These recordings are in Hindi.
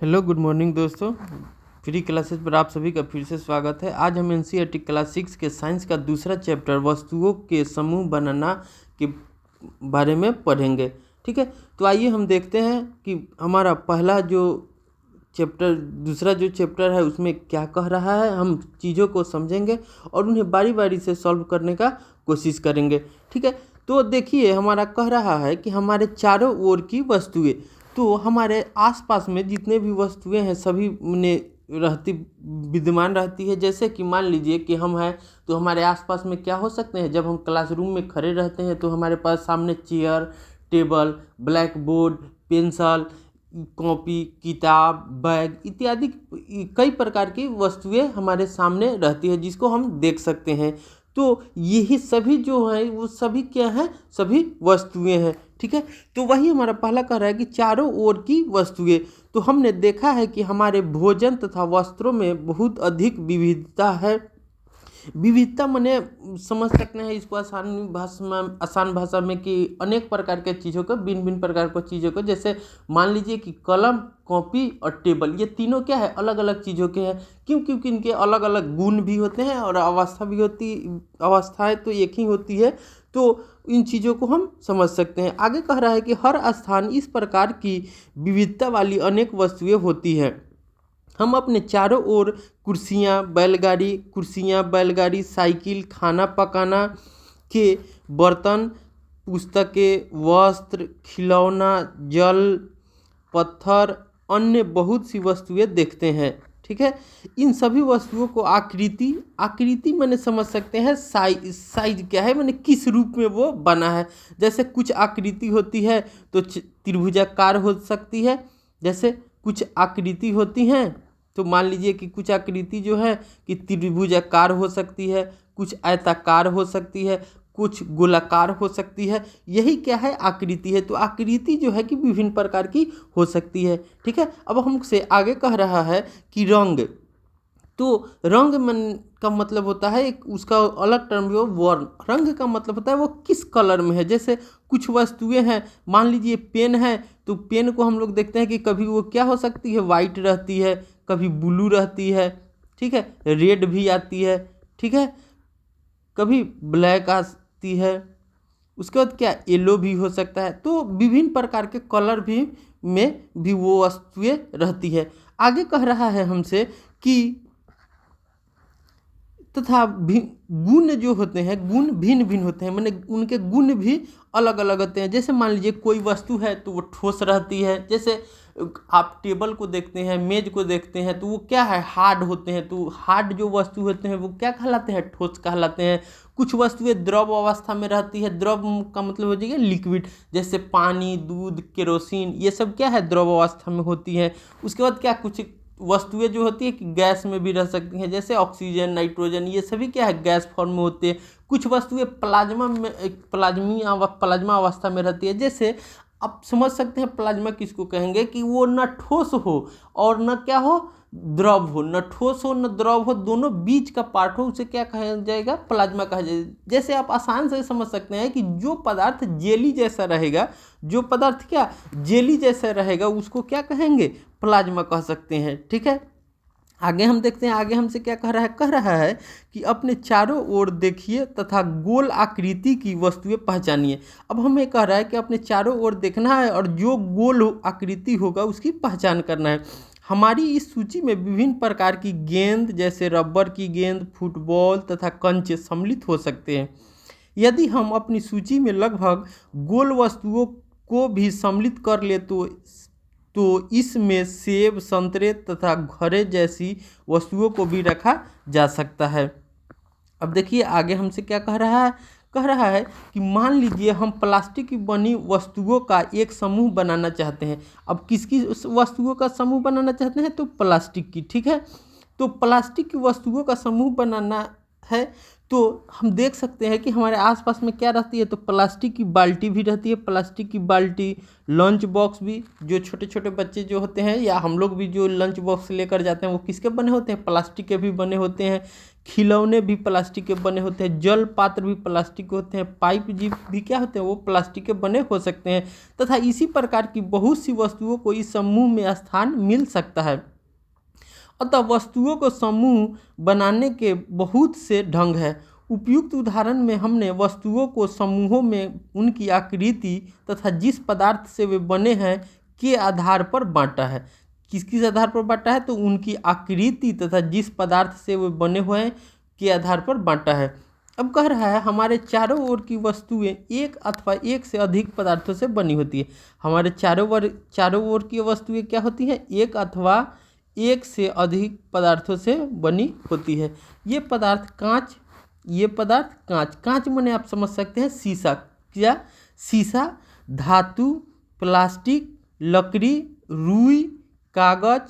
हेलो गुड मॉर्निंग दोस्तों। फ्री क्लासेस पर आप सभी का फिर से स्वागत है। आज हम एनसीईआरटी क्लास 6 के साइंस का दूसरा चैप्टर वस्तुओं के समूह बनाना के बारे में पढ़ेंगे। ठीक है, तो आइए हम देखते हैं कि हमारा पहला जो चैप्टर दूसरा जो चैप्टर है उसमें क्या कह रहा है। हम चीज़ों को समझेंगे और उन्हें बारी बारी से सॉल्व करने का कोशिश करेंगे। ठीक है, तो देखिए हमारा कह रहा है कि हमारे चारों ओर की वस्तुएं, तो हमारे आसपास में जितने भी वस्तुएं हैं सभी में विद्यमान रहती है। जैसे कि मान लीजिए कि हम हैं तो हमारे आसपास में क्या हो सकते हैं। जब हम क्लासरूम में खड़े रहते हैं तो हमारे पास सामने chair, table, black board, pencil, copy, किताब, बैग इत्यादि कई प्रकार की वस्तुएं हमारे सामने रहती है जिसको हम देख सकते हैं। तो यही सभी जो है वो सभी क्या है, सभी वस्तुएं हैं। ठीक है, तो वही हमारा पहला कह रहा है कि चारों ओर की वस्तुएं। तो हमने देखा है कि हमारे भोजन तथा वस्त्रों में बहुत अधिक विविधता है। विविधता मने समझ सकते हैं इसको आसान भाषा में कि अनेक प्रकार के चीज़ों को, भिन्न भिन्न प्रकार की चीज़ों को, जैसे मान लीजिए कि कलम, कॉपी और टेबल, ये तीनों क्या है, अलग अलग चीज़ों के हैं। क्योंकि इनके अलग अलग गुण भी होते हैं और अवस्था भी होती, अवस्थाएं तो एक ही होती है। तो इन चीज़ों को हम समझ सकते हैं। आगे कह रहा है कि हर स्थान इस प्रकार की विविधता वाली अनेक वस्तुएं होती हैं। हम अपने चारों ओर कुर्सियाँ, बैलगाड़ी, साइकिल, खाना पकाना के बर्तन, पुस्तकें, वस्त्र, खिलौना, जल, पत्थर, अन्य बहुत सी वस्तुएं देखते हैं। ठीक है, इन सभी वस्तुओं को आकृति मैंने समझ सकते हैं। साइज क्या है, मैंने किस रूप में वो बना है। जैसे कुछ आकृति होती है तो त्रिभुजाकार हो सकती है। जैसे कुछ आकृति होती हैं तो मान लीजिए कि कुछ आकृति जो है कि त्रिभुजाकार हो सकती है, कुछ आयताकार हो सकती है, कुछ गोलाकार हो सकती है। यही क्या है, आकृति है। तो आकृति जो है कि विभिन्न प्रकार की हो सकती है। ठीक है, अब हमसे आगे कह रहा है कि रंग। तो रंग मन का मतलब होता है एक उसका अलग टर्म भी हो, वर्ण। रंग का मतलब होता है वो किस कलर में है। जैसे कुछ वस्तुएं हैं, मान लीजिए पेन है, तो पेन को हम लोग देखते हैं कि कभी वो क्या हो सकती है, वाइट रहती है, कभी ब्लू रहती है, ठीक है, रेड भी आती है, ठीक है, कभी ब्लैक आती है, उसके बाद क्या येलो भी हो सकता है। तो विभिन्न प्रकार के कलर भी में भी वो वस्तुएं रहती है। आगे कह रहा है हमसे कि तथा गुण जो होते हैं, गुण भिन्न भिन्न होते हैं, माने उनके गुण भी अलग अलग होते हैं। जैसे मान लीजिए कोई वस्तु है तो वो ठोस रहती है। जैसे आप टेबल को देखते हैं, मेज को देखते हैं, तो वो क्या है, हार्ड होते हैं। तो हार्ड जो वस्तु होते हैं वो क्या कहलाते हैं, ठोस कहलाते हैं। कुछ वस्तुएं द्रव अवस्था में रहती है। द्रव का मतलब हो जाएगा लिक्विड, जैसे पानी, दूध, केरोसिन, ये सब क्या है, द्रव अवस्था में होती है। उसके बाद क्या, कुछ वस्तुएं जो होती है कि गैस में भी रह सकती हैं। जैसे ऑक्सीजन, नाइट्रोजन, ये सभी क्या है, गैस फॉर्म में होते हैं। कुछ वस्तुएं प्लाज्मा अवस्था में रहती है। जैसे आप समझ सकते हैं प्लाज्मा किसको कहेंगे कि वो न ठोस हो और न क्या हो, द्रव हो। न ठोस हो न द्रव हो, दोनों बीच का पार्ट हो, उसे क्या कहा जाएगा, प्लाज्मा कहा जाएगा। जैसे आप आसान से समझ सकते हैं कि जो पदार्थ जेली जैसा रहेगा, जो पदार्थ क्या जेली जैसा रहेगा, उसको क्या कहेंगे, प्लाज्मा कह सकते हैं। ठीक है, आगे हम देखते हैं, आगे हमसे क्या कह रहा है कि अपने चारों ओर देखिए तथा गोल आकृति की वस्तुएं पहचानिए। अब हमें कह रहा है कि अपने चारों ओर देखना है और जो गोल आकृति होगा उसकी पहचान करना है। हमारी इस सूची में विभिन्न प्रकार की गेंद, जैसे रबर की गेंद, फुटबॉल तथा कंचे सम्मिलित हो सकते हैं। यदि हम अपनी सूची में लगभग गोल वस्तुओं को भी सम्मिलित कर ले तो इसमें सेब, संतरे तथा घड़े जैसी वस्तुओं को भी रखा जा सकता है। अब देखिए आगे हमसे क्या कह रहा है कि मान लीजिए हम प्लास्टिक की बनी वस्तुओं का एक समूह बनाना चाहते हैं। अब किसकी वस्तुओं का समूह बनाना चाहते हैं, तो प्लास्टिक की। ठीक है, तो प्लास्टिक की वस्तुओं का समूह बनाना है तो हम देख सकते हैं कि हमारे आसपास में क्या रहती है, तो प्लास्टिक की बाल्टी भी रहती है। प्लास्टिक की बाल्टी, लंच बॉक्स भी, जो छोटे छोटे बच्चे जो होते हैं या हम लोग भी जो लंच बॉक्स लेकर जाते हैं वो किसके बने होते हैं, प्लास्टिक के भी बने होते हैं। खिलौने भी प्लास्टिक के बने होते हैं, जल पात्र भी प्लास्टिक के होते हैं, पाइप जी भी क्या होते हैं, वो प्लास्टिक के बने हो सकते हैं, तथा इसी प्रकार की बहुत सी वस्तुओं को इस समूह में स्थान मिल सकता है। अतः वस्तुओं को समूह बनाने के बहुत से ढंग हैं। उपयुक्त उदाहरण में हमने वस्तुओं को समूहों में उनकी आकृति तथा जिस पदार्थ से वे बने हैं के आधार पर बांटा है। किस आधार पर बांटा है? तो उनकी आकृति तथा जिस पदार्थ से वे बने हुए हैं के आधार पर बांटा है। अब कह रहा है हमारे चारों ओर की वस्तुएं एक अथवा एक से अधिक पदार्थों से बनी होती है। हमारे चारों ओर की वस्तुएं क्या होती हैं? एक अथवा एक से अधिक पदार्थों से बनी होती है। ये पदार्थ कांच, ये पदार्थ कांच, कांच माने आप समझ सकते हैं शीशा। क्या? शीशा, धातु, प्लास्टिक, लकड़ी, रुई, कागज,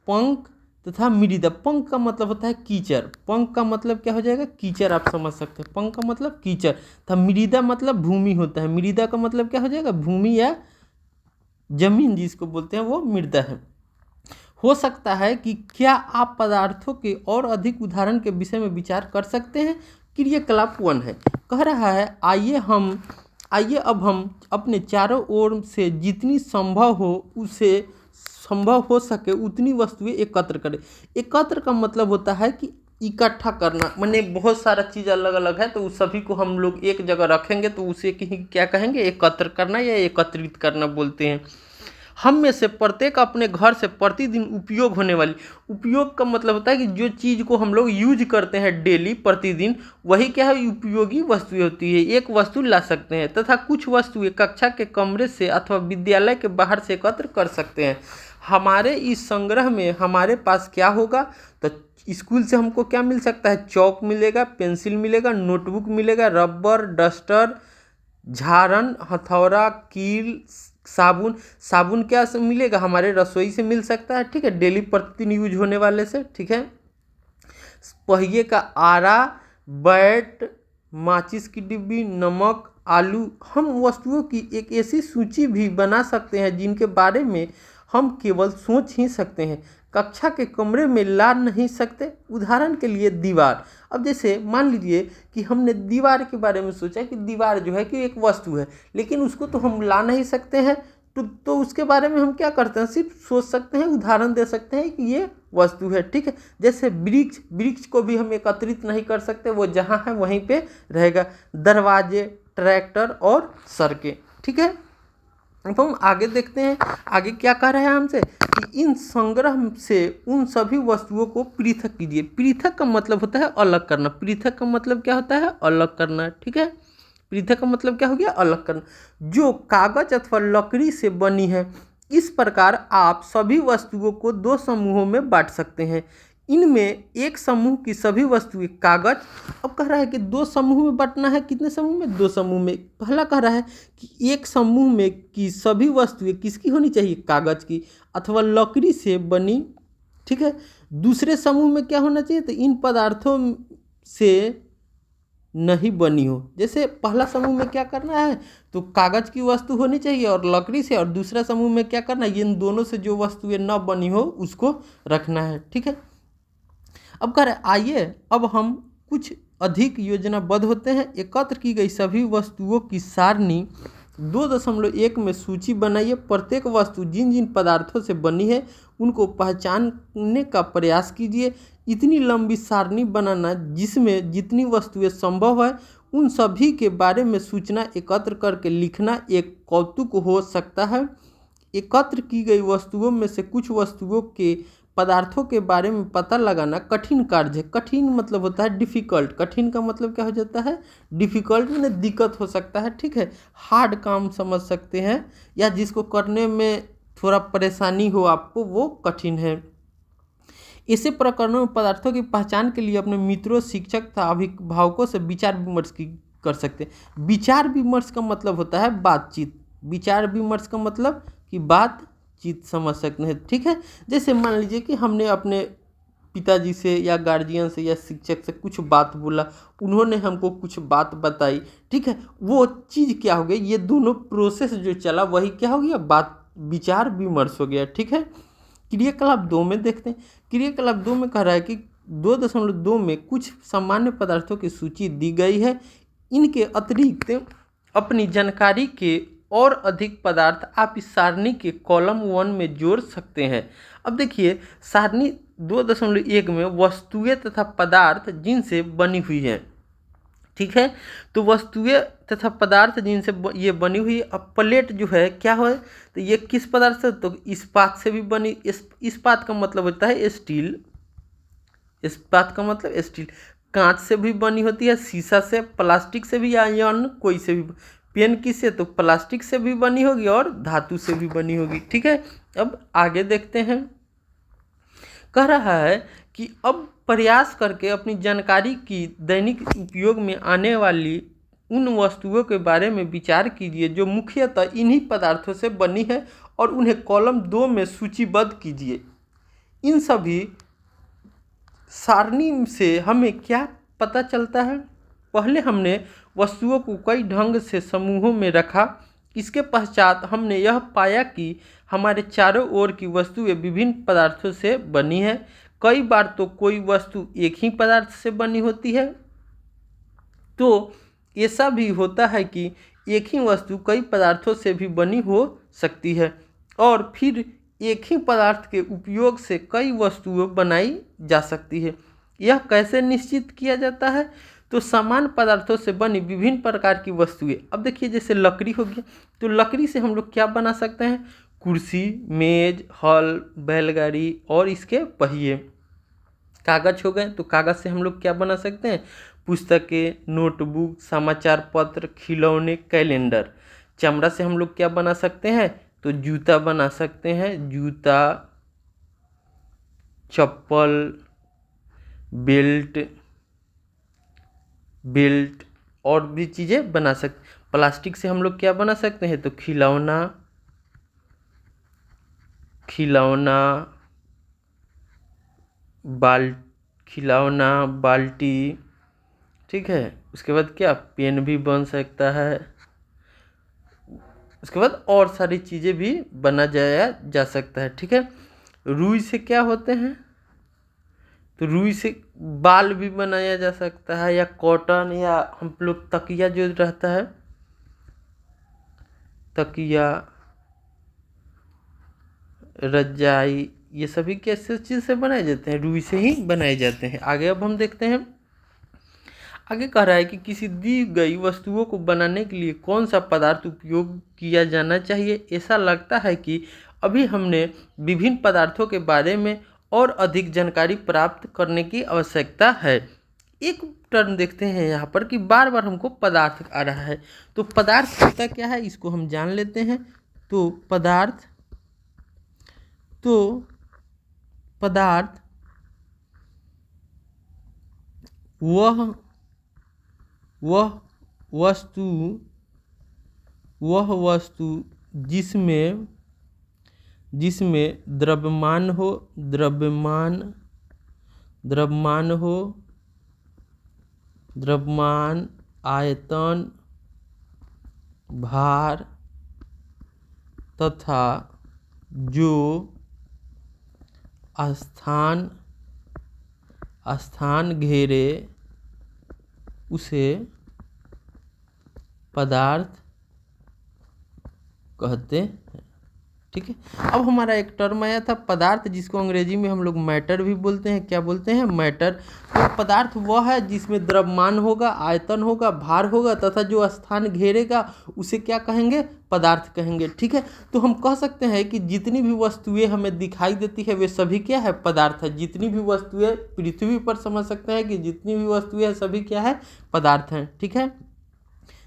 पंख तथा मृदा। पंख का मतलब होता है कीचड़। पंख का मतलब क्या हो जाएगा? कीचड़, आप समझ सकते हैं। पंख का मतलब कीचड़ तथा मृदा मतलब भूमि होता है। मृदा का मतलब क्या हो जाएगा? भूमि या जमीन जिसको बोलते हैं वो मृदा है। हो सकता है कि क्या आप पदार्थों के और अधिक उदाहरण के विषय में विचार कर सकते हैं? क्रियाकलाप 1 है। कह रहा है आइए अब हम अपने चारों ओर से जितनी संभव हो सके उतनी वस्तुएं एकत्र करें। एकत्र का मतलब होता है कि इकट्ठा करना, माने बहुत सारा चीज़ अलग अलग है तो उस सभी को हम लोग एक जगह रखेंगे तो उसे क्या कहेंगे? एकत्र करना या एकत्रित करना बोलते हैं। हम में से प्रत्येक अपने घर से प्रतिदिन उपयोग होने वाली, उपयोग का मतलब होता है कि जो चीज़ को हम लोग यूज करते हैं डेली प्रतिदिन, वही क्या है? उपयोगी वस्तुएं होती है। एक वस्तु ला सकते हैं तथा कुछ वस्तुएं कक्षा के कमरे से अथवा विद्यालय के बाहर से एकत्र कर सकते हैं। हमारे इस संग्रह में हमारे पास क्या होगा? तो स्कूल से हमको क्या मिल सकता है? चौक मिलेगा, पेंसिल मिलेगा, नोटबुक मिलेगा, रबर, डस्टर, झाड़न, हथौड़ा, कील, साबुन क्या से मिलेगा? हमारे रसोई से मिल सकता है, ठीक है, डेली प्रतिदिन यूज होने वाले से, ठीक है। पहिए का आरा, बैट, माचिस की डिब्बी, नमक, आलू। हम वस्तुओं की एक ऐसी सूची भी बना सकते हैं जिनके बारे में हम केवल सोच ही सकते हैं, कक्षा के कमरे में ला नहीं सकते। उदाहरण के लिए दीवार। अब जैसे मान लीजिए कि हमने दीवार के बारे में सोचा कि दीवार जो है कि एक वस्तु है, लेकिन उसको तो हम ला नहीं सकते हैं, तो उसके बारे में हम क्या करते हैं? सिर्फ सोच सकते हैं, उदाहरण दे सकते हैं कि ये वस्तु है, ठीक है। जैसे वृक्ष को भी हम एकत्रित नहीं कर सकते, वो जहाँ है वहीं पे रहेगा। दरवाजे, ट्रैक्टर और सड़कें, ठीक है। अब हम आगे देखते हैं, आगे क्या कह रहा है हमसे कि इन संग्रह से उन सभी वस्तुओं को पृथक कीजिए। पृथक का मतलब होता है अलग करना। पृथक का मतलब क्या होता है? अलग करना, ठीक है। पृथक का मतलब क्या हो गया? अलग करना। जो कागज अथवा लकड़ी से बनी है। इस प्रकार आप सभी वस्तुओं को 2 समूहों में बांट सकते हैं। इनमें एक समूह की सभी वस्तुएं कागज। अब कह रहा है कि 2 समूह में बांटना है। कितने समूह में? 2 समूह में। पहला कह रहा है कि एक समूह में की सभी वस्तुएं किसकी होनी चाहिए? कागज की अथवा लकड़ी से बनी, ठीक है। दूसरे समूह में क्या होना चाहिए? तो इन पदार्थों से नहीं बनी हो। जैसे पहला समूह में क्या करना है? तो कागज की वस्तु होनी चाहिए और लकड़ी से, और दूसरा समूह में क्या करना है? इन दोनों से जो वस्तुएं न बनी हो उसको रखना है, ठीक है। अब कह रहे आइए अब हम कुछ अधिक योजनाबद्ध होते हैं। एकत्र की गई सभी वस्तुओं की सारणी 2.1 में सूची बनाइए। प्रत्येक वस्तु जिन जिन पदार्थों से बनी है उनको पहचानने का प्रयास कीजिए। इतनी लंबी सारणी बनाना जिसमें जितनी वस्तुएं संभव है उन सभी के बारे में सूचना एकत्र करके लिखना एक कौतुक हो सकता है। एकत्र की गई वस्तुओं में से कुछ वस्तुओं के पदार्थों के बारे में पता लगाना कठिन कार्य है। कठिन मतलब होता है डिफ़िकल्ट। कठिन का मतलब क्या हो जाता है? डिफ़िकल्ट में दिक्कत हो सकता है, ठीक है। हार्ड काम समझ सकते हैं, या जिसको करने में थोड़ा परेशानी हो आपको, वो कठिन है। ऐसे प्रकरणों में पदार्थों की पहचान के लिए अपने मित्रों, शिक्षक तथा अभिभावकों से विचार विमर्श कर सकते हैं। विचार विमर्श का मतलब होता है बातचीत। विचार विमर्श का मतलब कि बातचीत समझ सकते हैं, ठीक है। जैसे मान लीजिए कि हमने अपने पिताजी से या गार्जियन से या शिक्षक से कुछ बात बोला, उन्होंने हमको कुछ बात बताई, ठीक है। वो चीज़ क्या हो गई? ये दोनों प्रोसेस जो चला वही क्या हो गया? बात, विचार विमर्श हो गया, ठीक है। क्रियाकलाप 2 में देखते हैं। क्रियाकलाप 2 में कह रहा है कि 2.2 में कुछ सामान्य पदार्थों की सूची दी गई है। इनके अतिरिक्त अपनी जानकारी के और अधिक पदार्थ आप इस सारणी के कॉलम 1 में जोड़ सकते हैं। अब देखिए सारणी 2.1 में वस्तुएं तथा पदार्थ जिनसे बनी हुई हैं, ठीक है। तो वस्तुएं तथा पदार्थ जिनसे ये बनी हुई। अब प्लेट जो है क्या है, तो ये किस पदार्थ से, तो इस्पात से भी बनी। इस्पात का मतलब होता है स्टील, इस्पात का मतलब स्टील। कांच से भी बनी होती है, शीशा से, प्लास्टिक से भी, आयरन कोई से भी। पेन किससे, तो प्लास्टिक से भी बनी होगी और धातु से भी बनी होगी, ठीक है। अब आगे देखते हैं। कह रहा है कि अब प्रयास करके अपनी जानकारी की दैनिक उपयोग में आने वाली उन वस्तुओं के बारे में विचार कीजिए जो मुख्यतः इन्हीं पदार्थों से बनी है और उन्हें कॉलम 2 में सूचीबद्ध कीजिए। इन सभी सारणी से हमें क्या पता चलता है? पहले हमने वस्तुओं को कई ढंग से समूहों में रखा। इसके पश्चात हमने यह पाया कि हमारे चारों ओर की वस्तुएं विभिन्न पदार्थों से बनी है। कई बार तो कोई वस्तु एक ही पदार्थ से बनी होती है। तो ऐसा भी होता है कि एक ही वस्तु कई पदार्थों से भी बनी हो सकती है और फिर एक ही पदार्थ के उपयोग से कई वस्तुएं बनाई जा सकती है। यह कैसे निश्चित किया जाता है? तो समान पदार्थों से बनी विभिन्न प्रकार की वस्तुएं। अब देखिए जैसे लकड़ी हो गया, तो लकड़ी से हम लोग क्या बना सकते हैं? कुर्सी, मेज, हल, बैलगाड़ी और इसके पहिए। कागज हो गए, तो कागज से हम लोग क्या बना सकते हैं? पुस्तकें, नोटबुक, समाचार पत्र, खिलौने, कैलेंडर। चमड़ा से हम लोग क्या बना सकते हैं? तो जूता बना सकते हैं, जूता, चप्पल, बेल्ट और भी चीज़ें बना सकते। प्लास्टिक से हम लोग क्या बना सकते हैं? तो खिलौना, बाल्टी, ठीक है। उसके बाद क्या, पेन भी बन सकता है। उसके बाद और सारी चीज़ें भी बना जा सकता है, ठीक है। रुई से क्या होते हैं? तो रुई से बाल भी बनाया जा सकता है, या कॉटन, या हम लोग तकिया जो रहता है, तकिया, रजाई, ये सभी कैसे चीज़ से बनाए जाते हैं? रुई से ही बनाए जाते हैं। आगे अब हम देखते हैं। आगे कह रहा है कि किसी दी गई वस्तुओं को बनाने के लिए कौन सा पदार्थ उपयोग किया जाना चाहिए। ऐसा लगता है कि अभी हमने विभिन्न पदार्थों के बारे में और अधिक जानकारी प्राप्त करने की आवश्यकता है। एक टर्म देखते हैं यहाँ पर कि बार बार हमको पदार्थ आ रहा है, तो पदार्थ होता क्या है इसको हम जान लेते हैं। तो पदार्थ वह वस्तु जिसमें द्रव्यमान, आयतन, भार तथा जो स्थान घेरे उसे पदार्थ कहते हैं, ठीक है। अब हमारा एक टर्म आया था पदार्थ, जिसको अंग्रेजी में हम लोग मैटर भी बोलते हैं। क्या बोलते हैं? मैटर। तो पदार्थ वह है जिसमें द्रव्यमान होगा, आयतन होगा, भार होगा तथा जो स्थान घेरेगा उसे क्या कहेंगे? पदार्थ कहेंगे, ठीक है। तो हम कह सकते हैं कि जितनी भी वस्तुएं हमें दिखाई देती है वे सभी क्या है? पदार्थ है। जितनी भी वस्तुएं पृथ्वी पर, समझ सकते हैं कि जितनी भी वस्तुएं हैं सभी क्या है? पदार्थ हैं, ठीक है।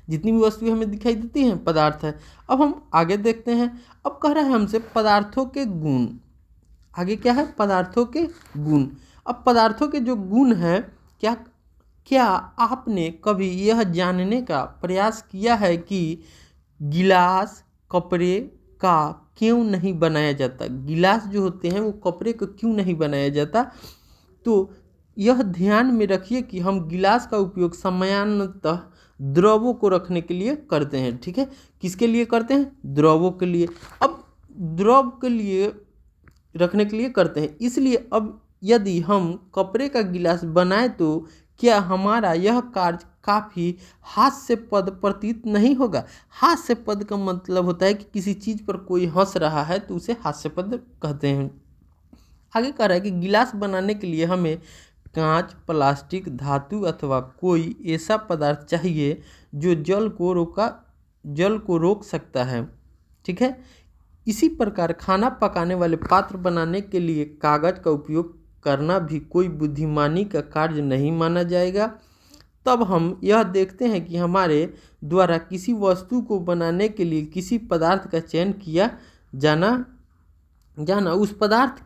जितनी भी वस्तुएं हमें दिखाई देती हैं पदार्थ है। अब हम आगे देखते हैं। अब कह रहा है हमसे पदार्थों के गुण। आगे क्या है? पदार्थों के गुण। अब पदार्थों के जो गुण हैं, क्या आपने कभी यह जानने का प्रयास किया है कि गिलास कपड़े का क्यों नहीं बनाया जाता? गिलास जो होते हैं वो कपड़े को क्यों नहीं बनाया जाता? तो यह ध्यान में रखिए कि हम गिलास का उपयोग सामान्यतः द्रवों को रखने के लिए करते हैं, ठीक है। किसके लिए करते हैं? द्रवों के लिए। अब द्रव के लिए रखने के लिए करते हैं, इसलिए अब यदि हम कपड़े का गिलास बनाएं तो क्या हमारा यह कार्य काफ़ी हास्यास्पद प्रतीत नहीं होगा। हास्यास्पद का मतलब होता है कि किसी चीज़ पर कोई हंस रहा है तो उसे हास्यास्पद कहते हैं। आगे कह रहा है कि गिलास बनाने के लिए हमें कांच, प्लास्टिक, धातु अथवा कोई ऐसा पदार्थ चाहिए जो जल को रोक सकता है। ठीक है। इसी प्रकार खाना पकाने वाले पात्र बनाने के लिए कागज का उपयोग करना भी कोई बुद्धिमानी का कार्य नहीं माना जाएगा। तब हम यह देखते हैं कि हमारे द्वारा किसी वस्तु को बनाने के लिए किसी पदार्थ का चयन किया जाना उस पदार्थ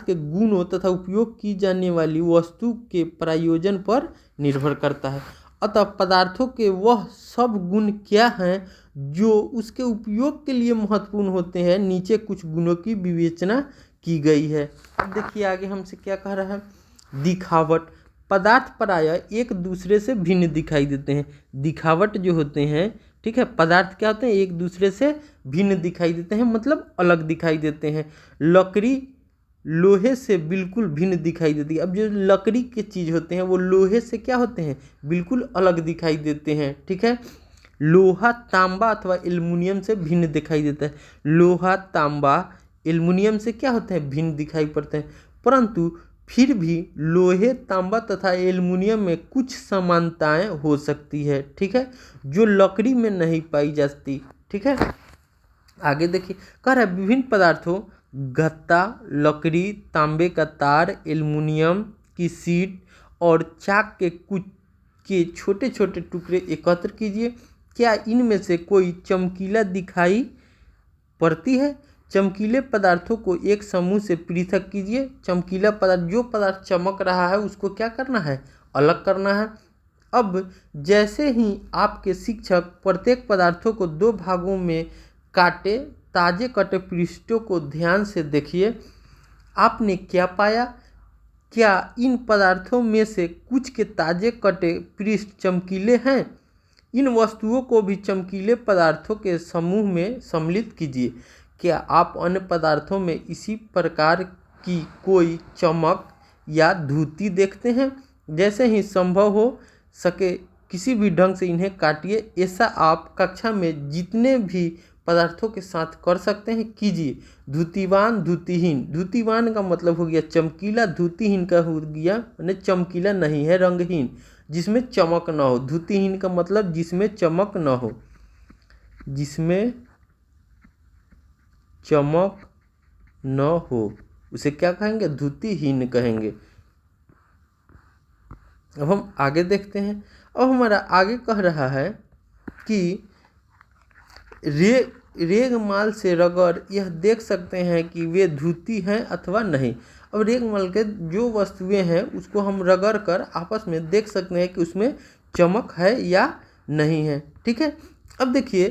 के गुणों तथा उपयोग की जाने वाली वस्तु के प्रयोजन पर निर्भर करता है। अतः पदार्थों के वह सब गुण क्या हैं जो उसके उपयोग के लिए महत्वपूर्ण होते हैं, नीचे कुछ गुणों की विवेचना की गई है। अब देखिए आगे हमसे क्या कह रहा है। दिखावट। पदार्थ प्रायः एक दूसरे से भिन्न दिखाई देते हैं। दिखावट जो होते हैं, ठीक है, पदार्थ क्या होते हैं, एक दूसरे से भिन्न दिखाई देते हैं, मतलब अलग दिखाई देते हैं। लकड़ी लोहे से बिल्कुल भिन्न दिखाई देती है। अब जो लकड़ी के चीज़ होते हैं वो लोहे से क्या होते हैं, बिल्कुल अलग दिखाई देते हैं। ठीक है। लोहा तांबा अथवा एल्युमिनियम से भिन्न दिखाई देता है। लोहा तांबा एल्युमिनियम से क्या होते हैं, भिन्न दिखाई पड़ते हैं, परंतु फिर भी लोहे, तांबा तथा एल्युमिनियम में कुछ समानताएं हो सकती है। ठीक है, जो लकड़ी में नहीं पाई जाती। ठीक है। आगे देखिए, कह रहा है विभिन्न पदार्थों गत्ता, लकड़ी, तांबे का तार, एल्युमिनियम की शीट और चाक के छोटे छोटे टुकड़े एकत्र कीजिए। क्या इनमें से कोई चमकीला दिखाई पड़ती है। चमकीले पदार्थों को एक समूह से पृथक कीजिए। चमकीला पदार्थ, जो पदार्थ चमक रहा है उसको क्या करना है, अलग करना है। अब जैसे ही आपके शिक्षक प्रत्येक पदार्थों को दो भागों में काटे, ताजे कटे पृष्ठों को ध्यान से देखिए। आपने क्या पाया। क्या इन पदार्थों में से कुछ के ताजे कटे पृष्ठ चमकीले हैं। इन वस्तुओं को भी चमकीले पदार्थों के समूह में सम्मिलित कीजिए। क्या आप अन्य पदार्थों में इसी प्रकार की कोई चमक या धुती देखते हैं। जैसे ही संभव हो सके किसी भी ढंग से इन्हें काटिए। ऐसा आप कक्षा में जितने भी पदार्थों के साथ कर सकते हैं कीजिए। धुतिवान, धुतिहीन। धुतिवान का मतलब हो गया चमकीला, धुतिहीन का हो गया मैंने चमकीला नहीं है, रंगहीन, जिसमें चमक न हो। धुतिहीन का मतलब जिसमें चमक न हो, जिसमें चमक न हो उसे क्या कहेंगे, धुतिहीन कहेंगे। अब हम आगे देखते हैं। अब हमारा आगे कह रहा है कि रेगमाल से रगड़ यह देख सकते हैं कि वे धुती हैं अथवा नहीं। अब रेगमाल के जो वस्तुएं हैं उसको हम रगड़ कर आपस में देख सकते हैं कि उसमें चमक है या नहीं है। ठीक है। अब देखिए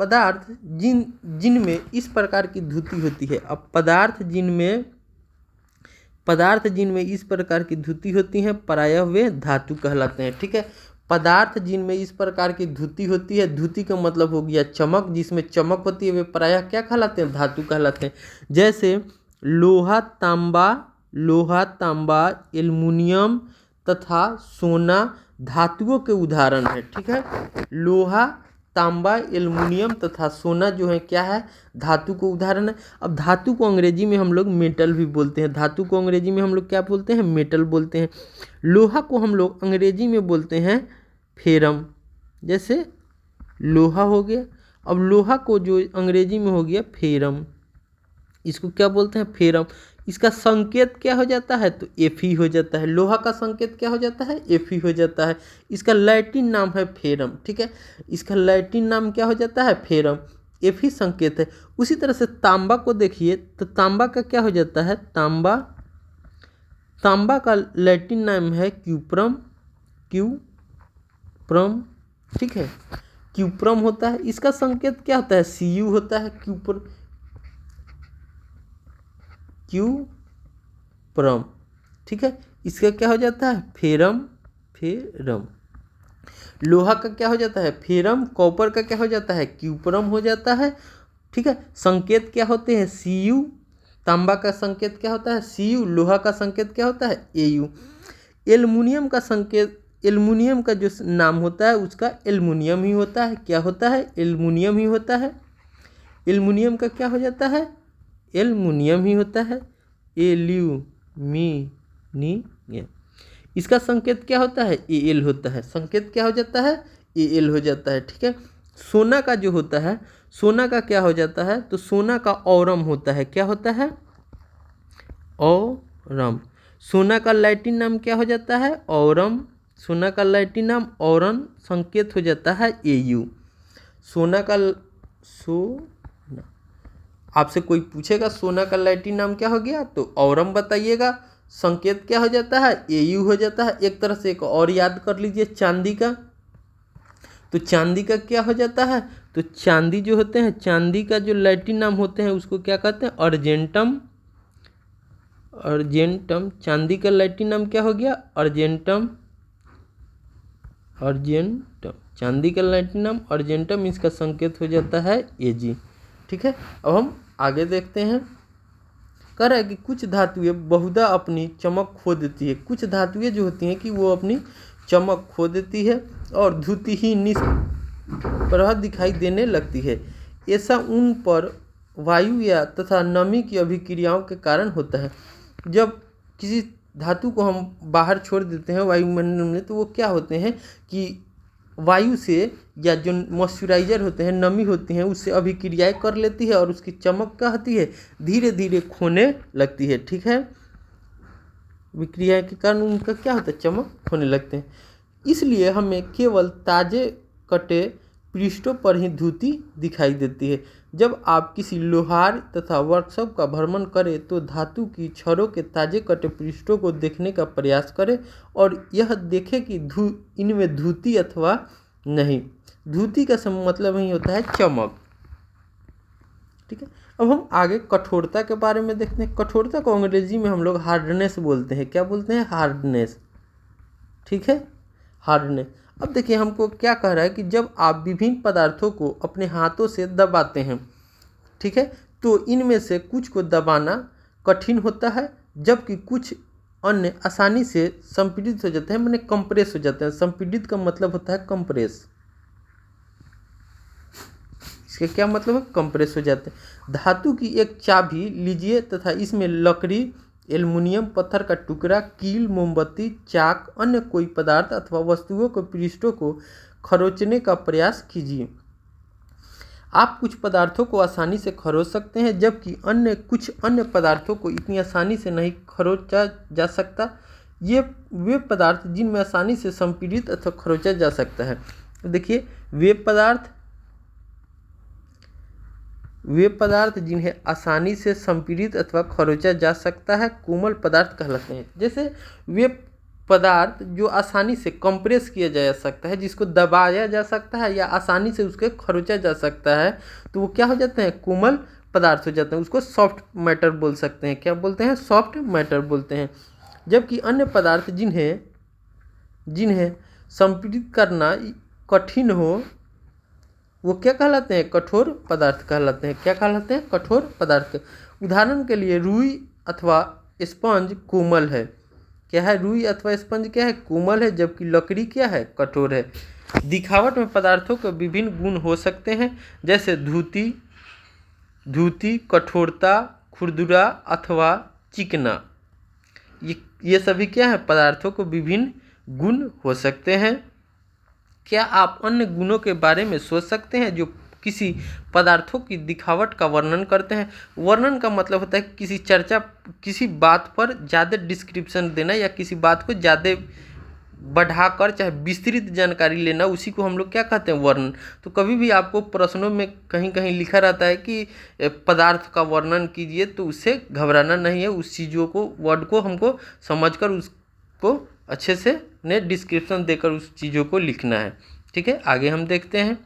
पदार्थ जिनमें इस प्रकार की धुती होती है। अब पदार्थ जिनमें इस प्रकार की धुती होती हैं प्रायः वे धातु कहलाते हैं। ठीक है। पदार्थ जिनमें इस प्रकार की धुती होती है, धुती का मतलब हो गया चमक, जिसमें चमक होती है वे प्रायः क्या कहलाते हैं, धातु कहलाते हैं। जैसे लोहा, तांबा, एल्युमिनियम तथा सोना धातुओं के उदाहरण है। ठीक है। लोहा, तांबा, एल्युमिनियम तथा सोना जो है क्या है, धातु को उदाहरण है। अब धातु को अंग्रेजी में हम लोग मेटल भी बोलते हैं। धातु को अंग्रेजी में हम लोग क्या बोलते हैं, मेटल बोलते हैं। लोहा को हम लोग अंग्रेजी में बोलते हैं फेरम। जैसे लोहा हो गया, अब लोहा को जो अंग्रेजी में हो गया फेरम, इसको क्या बोलते हैं, फेरम। इसका संकेत क्या हो जाता है, तो एफी हो जाता है। लोहा का संकेत क्या हो जाता है, एफी हो जाता है। इसका लैटिन नाम है फेरम। ठीक है। इसका लैटिन नाम क्या हो जाता है, फेरम। एफी संकेत है। उसी तरह से तांबा को देखिए तो तांबा का क्या हो जाता है, तांबा का लैटिन नाम है क्यूप्रम। ठीक है, क्यूप्रम होता है। इसका संकेत क्या होता है, सीयू होता है। क्यूप्रम। ठीक है। इसका क्या हो जाता है, फेरम। लोहा का क्या हो जाता है, फेरम। कॉपर का क्या हो जाता है, क्यूप्रम हो जाता है। ठीक है। संकेत क्या होते हैं? Cu। तांबा का संकेत क्या होता है? Cu। लोहा का संकेत क्या होता है? Au। एल्युमिनियम का संकेत, एल्युमिनियम का जो नाम होता है उसका एल्युमिनियम ही होता है। क्या होता है? एल्युमिनियम ही होता है। एल्युमिनियम का क्या हो जाता है? एल्युमिनियम ही होता है। एल्यूमिनियम। इसका संकेत क्या होता है? Al होता है। संकेत क्या हो जाता है? Al हो जाता है। ठीक है। सोना का जो होता है, सोना का क्या हो जाता है? तो सोना का औरम होता है। क्या होता है? औरम। सोना का लैटिन नाम क्या हो जाता है? औरम। सोना का लैटिन नाम औरन, संकेत हो जाता है Au। सोना का सोना, आपसे कोई पूछेगा सोना का लैटिन नाम क्या हो गया, तो औरम बताइएगा। संकेत क्या हो जाता है? Au हो जाता है। एक तरह से एक और याद कर लीजिए, चांदी का। तो चांदी का क्या हो जाता है? तो चांदी जो होते हैं, चांदी का जो लैटिन नाम होते हैं उसको क्या कहते हैं? अर्जेंटम। अर्जेंटम। चांदी का लैटिन नाम क्या हो गया? अर्जेंटम। अर्जेंटम। चांदी का लैटिन नाम अर्जेंटम, इसका संकेत हो जाता है Ag। ठीक है। अब हम आगे देखते हैं। कह रहा है कि कुछ धातुएं बहुधा अपनी चमक खो देती है। कुछ धातुएं जो होती हैं कि वो अपनी चमक खो देती है और धुती ही निष्प्रभ दिखाई देने लगती है। ऐसा उन पर वायु या तथा नमी की अभिक्रियाओं के कारण होता है। जब किसी धातु को हम बाहर छोड़ देते हैं वायुमंडल में, तो वो क्या होते हैं कि वायु से या जो मॉइस्चराइजर होते हैं, नमी होती हैं, उससे अभिक्रियाएं कर लेती है और उसकी चमक क्या होती है? धीरे धीरे खोने लगती है। ठीक है। विक्रिया के कारण उनका क्या होता है? चमक होने लगते हैं। इसलिए हमें केवल ताजे कटे पृष्ठों पर ही धुती दिखाई देती है। जब आप किसी लोहार तथा वर्कशॉप का भ्रमण करें तो धातु की छड़ों के ताजे कटे पृष्ठों को देखने का प्रयास करें और यह देखें कि इनमें धुती अथवा नहीं। धुती का मतलब ही होता है चमक। ठीक है। अब हम आगे कठोरता के बारे में देखते हैं। कठोरता को अंग्रेजी में हम लोग हार्डनेस बोलते हैं। क्या बोलते हैं? हार्डनेस। ठीक है, हार्डनेस। अब देखिए हमको क्या कह रहा है कि जब आप विभिन्न पदार्थों को अपने हाथों से दबाते हैं, ठीक है, तो इनमें से कुछ को दबाना कठिन होता है जबकि कुछ अन्य आसानी से संपीड़ित हो जाते हैं, माने कंप्रेस हो जाते हैं। संपीड़ित का मतलब होता है कंप्रेस। इसका क्या मतलब है? कंप्रेस हो जाते हैं। धातु की एक चाबी लीजिए तथा इसमें लकड़ी, एल्युमिनियम, पत्थर का टुकड़ा, कील, मोमबत्ती, चाक, अन्य कोई पदार्थ अथवा वस्तुओं के पृष्ठों को खरोंचने का प्रयास कीजिए। आप कुछ पदार्थों को आसानी से खरोंच सकते हैं जबकि कुछ अन्य पदार्थों को इतनी आसानी से नहीं खरोंचा जा सकता। ये वे पदार्थ जिनमें आसानी से संपीड़ित अथवा खरोंचा जा सकता है। देखिए वे पदार्थ जिन्हें आसानी से संपीड़ित अथवा खरोंचा जा सकता है कोमल पदार्थ कहलाते हैं। जैसे वे पदार्थ जो आसानी से कंप्रेस किया जा सकता है, जिसको दबाया जा सकता है या आसानी से उसके खरोंचा जा सकता है, तो वो क्या हो जाते हैं? कोमल पदार्थ हो जाते हैं। उसको सॉफ्ट मैटर बोल सकते हैं। क्या बोलते हैं? सॉफ्ट मैटर बोलते हैं। जबकि अन्य पदार्थ जिन्हें संपीड़ित करना कठिन हो, वो क्या कहलाते हैं? कठोर पदार्थ कहलाते हैं। क्या कहलाते हैं? कठोर पदार्थ। उदाहरण के लिए रुई अथवा स्पंज कोमल है। क्या है? रुई अथवा स्पंज क्या है? कोमल है, जबकि लकड़ी क्या है? कठोर है। दिखावट में पदार्थों के विभिन्न गुण हो सकते हैं, जैसे धूती, कठोरता, खुरदुरा अथवा चिकना। ये सभी क्या है? पदार्थों को विभिन्न गुण हो सकते हैं। क्या आप अन्य गुणों के बारे में सोच सकते हैं जो किसी पदार्थों की दिखावट का वर्णन करते हैं? वर्णन का मतलब होता है किसी बात पर ज़्यादा डिस्क्रिप्शन देना या किसी बात को ज़्यादा बढ़ाकर चाहे विस्तृत जानकारी लेना, उसी को हम लोग क्या कहते हैं? वर्णन। तो कभी भी आपको प्रश्नों में कहीं कहीं लिखा रहता है कि पदार्थ का वर्णन कीजिए, तो उससे घबराना नहीं है। उस चीज़ों को, वर्ड को हमको समझकर उसको अच्छे से ने डिस्क्रिप्शन देकर उस चीज़ों को लिखना है। ठीक है, आगे हम देखते हैं।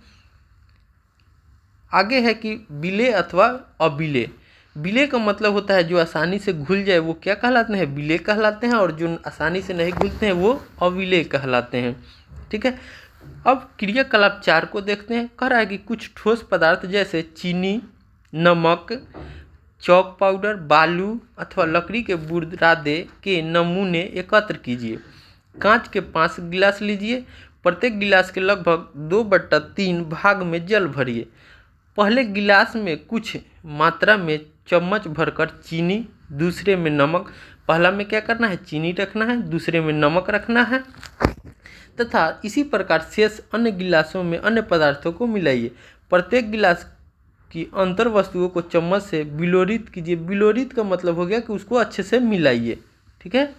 आगे है कि विलेय अथवा अविलेय। विलेय का मतलब होता है जो आसानी से घुल जाए वो क्या कहलाते हैं? विलेय कहलाते हैं, और जो आसानी से नहीं घुलते हैं वो अविलेय कहलाते हैं। ठीक है। अब क्रियाकलाप 4 को देखते हैं। कह रहा है कि कुछ ठोस पदार्थ जैसे चीनी, नमक, चॉक पाउडर, बालू अथवा लकड़ी के बुरादे के नमूने एकत्र कीजिए। कांच के 5 गिलास लीजिए। प्रत्येक गिलास के लगभग 2/3 भाग में जल भरिए। पहले गिलास में कुछ मात्रा में चम्मच भरकर चीनी, दूसरे में नमक। पहला में क्या करना है, चीनी रखना है, दूसरे में नमक रखना है तथा इसी प्रकार शेष अन्य गिलासों में अन्य पदार्थों को मिलाइए। प्रत्येक गिलास की अंतर वस्तुओं को चम्मच से बिलोरित कीजिए। बिलोरित का मतलब हो गया कि उसको अच्छे से मिलाइए। ठीक है,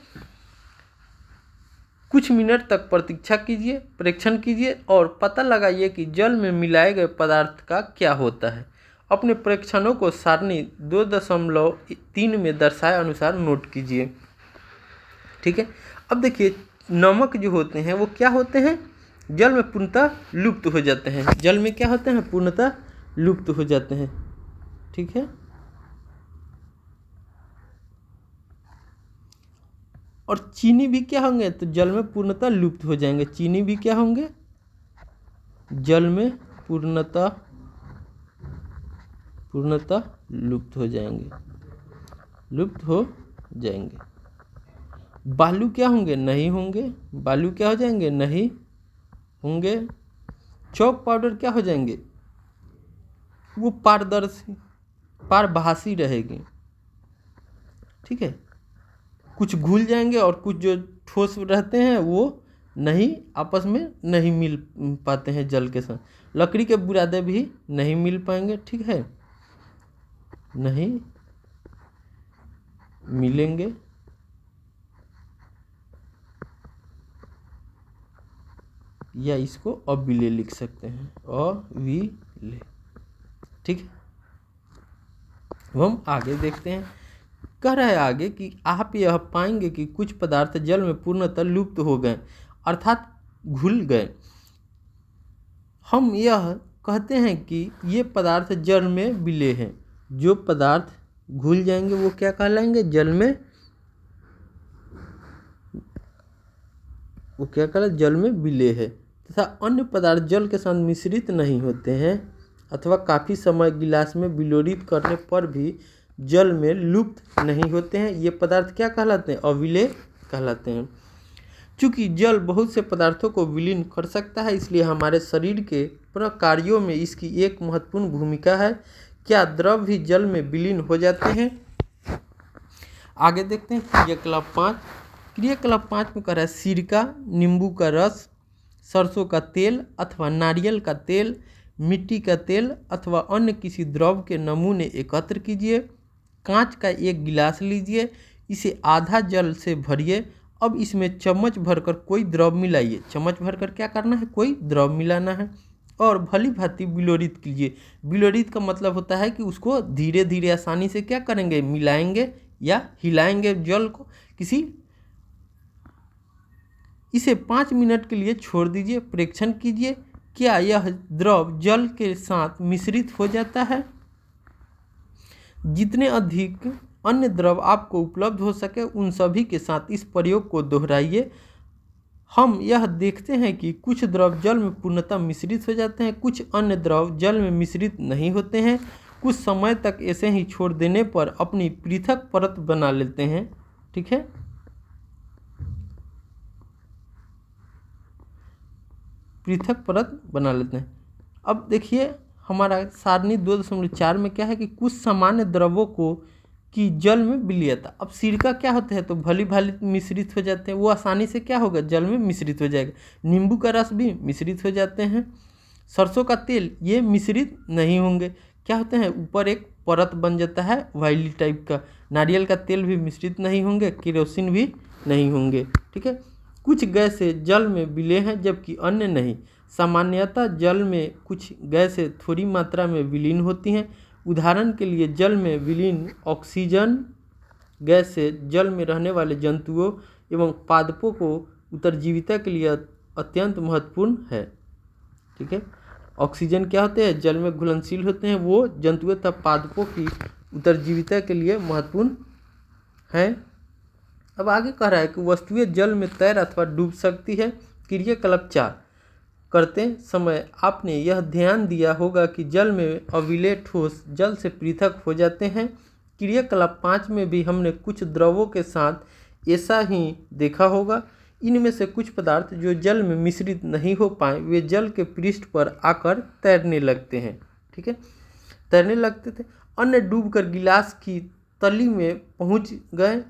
कुछ मिनट तक प्रतीक्षा कीजिए, परीक्षण कीजिए और पता लगाइए कि जल में मिलाए गए पदार्थ का क्या होता है। अपने परीक्षणों को सारणी 2.3 में दर्शाए अनुसार नोट कीजिए। ठीक है, अब देखिए नमक जो होते हैं वो क्या होते हैं, जल में पूर्णतः लुप्त हो जाते हैं। जल में क्या होते हैं, पूर्णतः लुप्त हो जाते हैं। ठीक है, और चीनी भी क्या होंगे, तो जल में पूर्णतः लुप्त हो जाएंगे। चीनी भी क्या होंगे, जल में पूर्णतः लुप्त हो जाएंगे, लुप्त हो जाएंगे। बालू क्या होंगे, नहीं होंगे। बालू क्या हो जाएंगे, नहीं होंगे। चॉक पाउडर क्या हो जाएंगे, वो पारदर्शी पारभासी रहेगी। ठीक है, कुछ घुल जाएंगे और कुछ जो ठोस रहते हैं वो नहीं, आपस में नहीं मिल पाते हैं जल के साथ। लकड़ी के बुरादे भी नहीं मिल पाएंगे। ठीक है, नहीं मिलेंगे। या इसको अविले लिख सकते हैं, अविले। ठीक है, हम आगे देखते हैं। कह रहा है आगे कि आप यह पाएंगे कि कुछ पदार्थ जल में पूर्णतः लुप्त हो गए, अर्थात घुल गए। हम यह कहते हैं कि ये पदार्थ जल में विलय हैं। जो पदार्थ घुल जाएंगे वो क्या कहलाएंगे, जल में, वो क्या कहलाए, जल में विलय है। तथा अन्य पदार्थ जल के साथ मिश्रित नहीं होते हैं अथवा काफ़ी समय गिलास में विलोरित करने पर भी जल में लुप्त नहीं होते हैं। ये पदार्थ क्या कहलाते हैं, अविलेय कहलाते हैं। चूँकि जल बहुत से पदार्थों को विलीन कर सकता है, इसलिए हमारे शरीर के कार्यों में इसकी एक महत्वपूर्ण भूमिका है। क्या द्रव भी जल में विलीन हो जाते हैं। आगे देखते हैं क्रियाकलाप 5। क्रियाकलाप 5 में कह रहा है सिरका, नींबू का रस, सरसों का तेल अथवा नारियल का तेल, मिट्टी का तेल अथवा अन्य किसी द्रव के नमूने एकत्र कीजिए। कांच का एक गिलास लीजिए, इसे आधा जल से भरिए। अब इसमें चम्मच भरकर कोई द्रव मिलाइए। चम्मच भरकर क्या करना है, कोई द्रव मिलाना है और भली भांति बिलोरित कीजिए। बिलोरित का मतलब होता है कि उसको धीरे धीरे आसानी से क्या करेंगे, मिलाएंगे या हिलाएंगे जल को किसी। इसे 5 मिनट के लिए छोड़ दीजिए, परीक्षण कीजिए क्या यह द्रव जल के साथ मिश्रित हो जाता है। जितने अधिक अन्य द्रव आपको उपलब्ध हो सके उन सभी के साथ इस प्रयोग को दोहराइए। हम यह देखते हैं कि कुछ द्रव जल में पूर्णतः मिश्रित हो जाते हैं, कुछ अन्य द्रव जल में मिश्रित नहीं होते हैं। कुछ समय तक ऐसे ही छोड़ देने पर अपनी पृथक परत बना लेते हैं। ठीक है, पृथक परत बना लेते हैं। अब देखिए हमारा सारणी 2.4 में क्या है कि कुछ सामान्य द्रवों को कि जल में विलीयता। अब सिरका क्या होता है, तो भली भाली मिश्रित हो जाते हैं, वो आसानी से क्या होगा, जल में मिश्रित हो जाएगा। नींबू का रस भी मिश्रित हो जाते हैं। सरसों का तेल ये मिश्रित नहीं होंगे, क्या होते हैं, ऊपर एक परत बन जाता है वाइली टाइप का। नारियल का तेल भी मिश्रित नहीं होंगे, केरोसिन भी नहीं होंगे। ठीक है, कुछ गैसें जल में विलय हैं जबकि अन्य नहीं। सामान्यतः जल में कुछ गैसें थोड़ी मात्रा में विलीन होती हैं। उदाहरण के लिए जल में विलीन ऑक्सीजन गैस से जल में रहने वाले जंतुओं एवं पादपों को उत्तरजीविता के लिए अत्यंत महत्वपूर्ण है। ठीक है, ऑक्सीजन क्या होते हैं, जल में घुलनशील होते हैं, वो जंतुओं तथा पादपों की उत्तरजीविता के लिए महत्वपूर्ण है। अब आगे कह रहा है कि वस्तुएं जल में तैर अथवा डूब सकती है। क्रियाकलाप 4 करते समय आपने यह ध्यान दिया होगा कि जल में अविलेय ठोस जल से पृथक हो जाते हैं। क्रियाकलाप 5 में भी हमने कुछ द्रवों के साथ ऐसा ही देखा होगा। इनमें से कुछ पदार्थ जो जल में मिश्रित नहीं हो पाए वे जल के पृष्ठ पर आकर तैरने लगते हैं। ठीक है, तैरने लगते थे। अन्य डूबकर गिलास की तली में पहुंच गए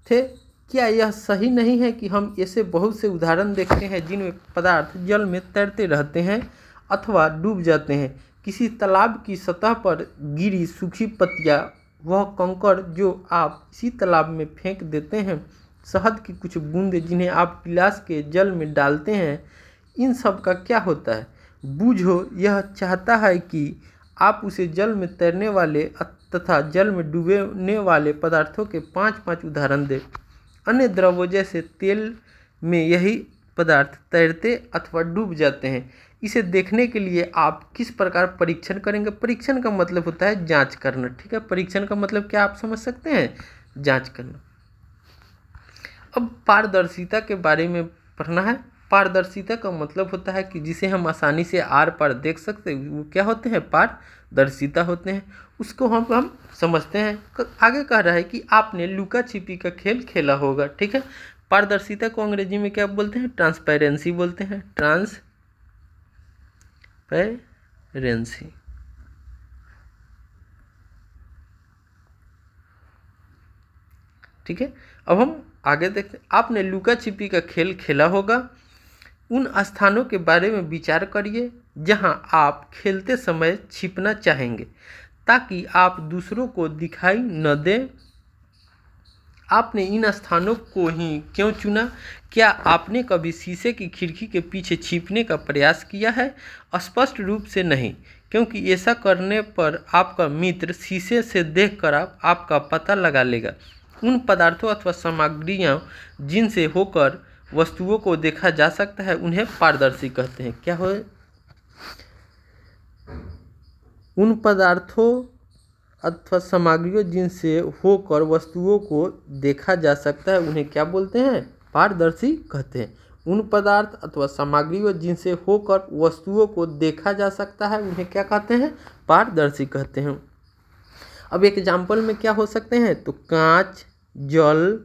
थे। क्या यह सही नहीं है कि हम ऐसे बहुत से उदाहरण देखते हैं जिनमें पदार्थ जल में तैरते रहते हैं अथवा डूब जाते हैं। किसी तालाब की सतह पर गिरी सूखी पत्तियां, वह कंकड़ जो आप इसी तालाब में फेंक देते हैं, शहद की कुछ बूंदें जिन्हें आप गिलास के जल में डालते हैं, इन सब का क्या होता है? बूझो यह चाहता है कि आप उसे जल में तैरने वाले तथा जल में डूबने वाले पदार्थों के 5-5 उदाहरण दें। अन्य द्रव्यों जैसे तेल में यही पदार्थ तैरते अथवा डूब जाते हैं। इसे देखने के लिए आप किस प्रकार परीक्षण करेंगे? परीक्षण का मतलब होता है जांच करना। ठीक है, परीक्षण का मतलब क्या आप समझ सकते हैं? जांच करना। अब पारदर्शिता के बारे में पढ़ना है। पारदर्शिता का मतलब होता है कि जिसे हम आसानी से आर पार देख सकते हैं, वो क्या होते हैं? पारदर्शिता होते हैं। उसको हम समझते हैं। आगे कह रहा है कि आपने लुका छिपी का खेल खेला होगा। ठीक है, पारदर्शिता को अंग्रेजी में क्या बोलते हैं? ट्रांसपेरेंसी बोलते हैं। ट्रांसपेरेंसी। ठीक है, अब हम आगे देखते हैं। आपने लुका छिपी का खेल खेला होगा। उन स्थानों के बारे में विचार करिए जहां आप खेलते समय छिपना चाहेंगे ताकि आप दूसरों को दिखाई न दें। आपने इन स्थानों को ही क्यों चुना? क्या आपने कभी शीशे की खिड़की के पीछे छिपने का प्रयास किया है? स्पष्ट रूप से नहीं, क्योंकि ऐसा करने पर आपका मित्र शीशे से देखकर आपका पता लगा लेगा। उन पदार्थों अथवा सामग्रियां जिनसे होकर वस्तुओं को देखा जा सकता है उन्हें पारदर्शी कहते हैं। क्या हो? उन पदार्थों अथवा सामग्रियों जिनसे होकर वस्तुओं को देखा जा सकता है उन्हें क्या बोलते हैं? पारदर्शी कहते हैं। उन पदार्थ अथवा सामग्रियों जिनसे होकर वस्तुओं को देखा जा सकता है उन्हें क्या कहते हैं? पारदर्शी कहते हैं। अब एग्जाम्पल में क्या हो सकते हैं? तो कांच, जल,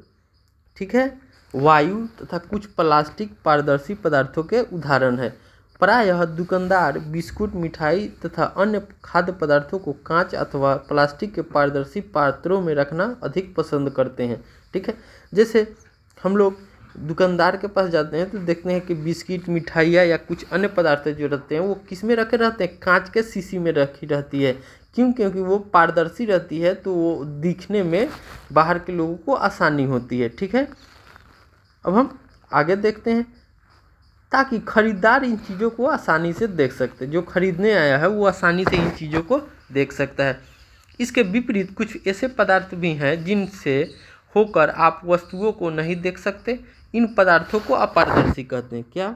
ठीक है, वायु तथा कुछ प्लास्टिक पारदर्शी पदार्थों के उदाहरण है। प्रायः दुकानदार बिस्कुट, मिठाई तथा अन्य खाद्य पदार्थों को कांच अथवा प्लास्टिक के पारदर्शी पात्रों में रखना अधिक पसंद करते हैं। ठीक है, जैसे हम लोग दुकानदार के पास जाते हैं तो देखते हैं कि बिस्किट, मिठाइयाँ या कुछ अन्य पदार्थ जो रहते हैं वो किस में रखे रहते हैं? कांच के शीशी में रखी रहती है। क्यों? क्योंकि वो पारदर्शी रहती है तो वो दिखने में बाहर के लोगों को आसानी होती है। ठीक है, अब हम आगे देखते हैं। ताकि खरीदार इन चीज़ों को आसानी से देख सकते हैं। जो खरीदने आया है वो आसानी से इन चीज़ों को देख सकता है। इसके विपरीत कुछ ऐसे पदार्थ भी हैं जिनसे होकर आप वस्तुओं को नहीं देख सकते। इन पदार्थों को अपारदर्शी कहते हैं। क्या?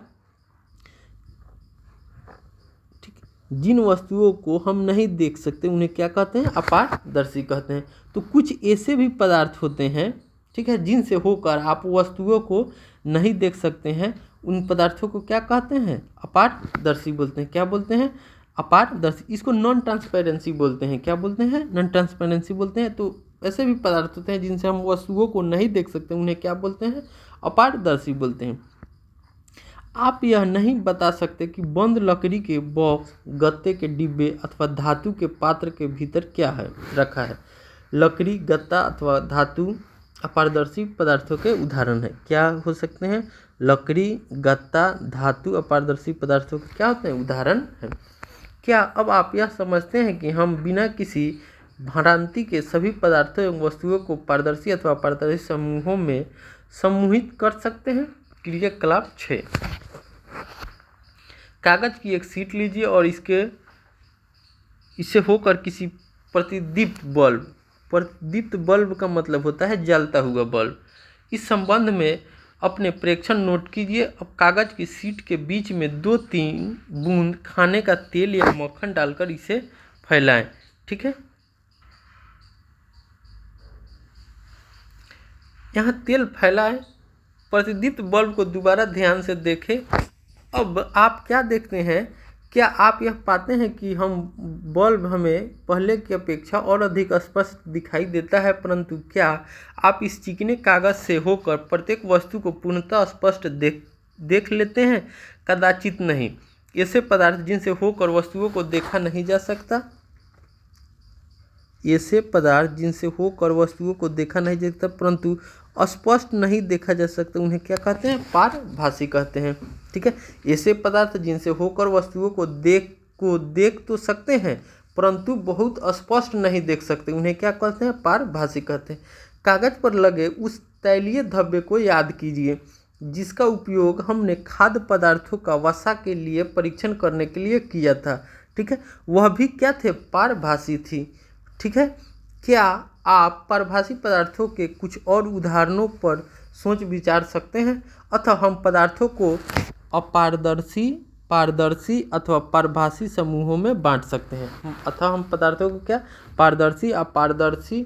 ठीक, जिन वस्तुओं को हम नहीं देख सकते उन्हें क्या कहते हैं? अपारदर्शी कहते हैं। तो कुछ ऐसे भी पदार्थ होते हैं, ठीक है, जिनसे होकर आप वस्तुओं को नहीं देख सकते हैं। उन पदार्थों को क्या कहते हैं? अपारदर्शी बोलते हैं। क्या बोलते हैं? अपारदर्शी। इसको नॉन ट्रांसपेरेंसी बोलते हैं। क्या बोलते हैं? नॉन ट्रांसपेरेंसी बोलते हैं। तो ऐसे भी पदार्थ होते हैं जिनसे हम वस्तुओं को नहीं देख सकते, उन्हें क्या बोलते हैं? अपारदर्शी बोलते हैं। आप यह नहीं बता सकते कि बंद लकड़ी के बॉक्स, गत्ते के डिब्बे अथवा धातु के पात्र के भीतर क्या है रखा है। लकड़ी, गत्ता अथवा धातु अपारदर्शी पदार्थों के उदाहरण है। क्या हो सकते हैं? लकड़ी, गत्ता, धातु अपारदर्शी पदार्थों के क्या होते हैं? उदाहरण है। क्या अब आप यह समझते हैं कि हम बिना किसी भ्रांति के सभी पदार्थों एवं वस्तुओं को पारदर्शी अथवा अपारदर्शी समूहों में समूहित कर सकते हैं? क्रियाकलाप 6। कागज की एक शीट लीजिए और इससे होकर किसी प्रतिदीप्त बल्ब, प्रतिदीप्त बल्ब का मतलब होता है जलता हुआ बल्ब। इस संबंध में अपने प्रेक्षण नोट कीजिए। अब कागज की शीट के बीच में 2-3 बूंद खाने का तेल या मक्खन डालकर इसे फैलाएं। ठीक है, यहाँ तेल फैलाएं। प्रतिदीप्त बल्ब को दोबारा ध्यान से देखें। अब आप क्या देखते हैं, क्या आप यह पाते हैं कि हम बल्ब हमें पहले की अपेक्षा और अधिक स्पष्ट दिखाई देता है, परंतु क्या आप इस चिकने कागज से होकर प्रत्येक वस्तु को पूर्णतः स्पष्ट देख लेते हैं? कदाचित नहीं। ऐसे पदार्थ जिनसे होकर वस्तुओं को देखा नहीं जा सकता, ऐसे पदार्थ जिनसे होकर वस्तुओं को देखा नहीं जा सकता परंतु स्पष्ट नहीं देखा जा सकता, उन्हें क्या कहते हैं? पारभासी कहते हैं। ठीक है, ऐसे पदार्थ जिनसे होकर वस्तुओं को देख तो सकते हैं परंतु बहुत स्पष्ट नहीं देख सकते, उन्हें क्या कहते हैं? पारभासी कहते हैं। कागज पर लगे उस तैलीय धब्बे को याद कीजिए जिसका उपयोग हमने खाद्य पदार्थों का वसा के लिए परीक्षण करने के लिए किया था। ठीक है, वह भी क्या थे? पारभासी थी। ठीक है, क्या आप पारभासी पदार्थों के कुछ और उदाहरणों पर सोच विचार सकते हैं? अतः हम पदार्थों को अपारदर्शी, पारदर्शी अथवा पारभासी समूहों में बांट सकते हैं। अतः हम पदार्थों को क्या? पारदर्शी, अपारदर्शी,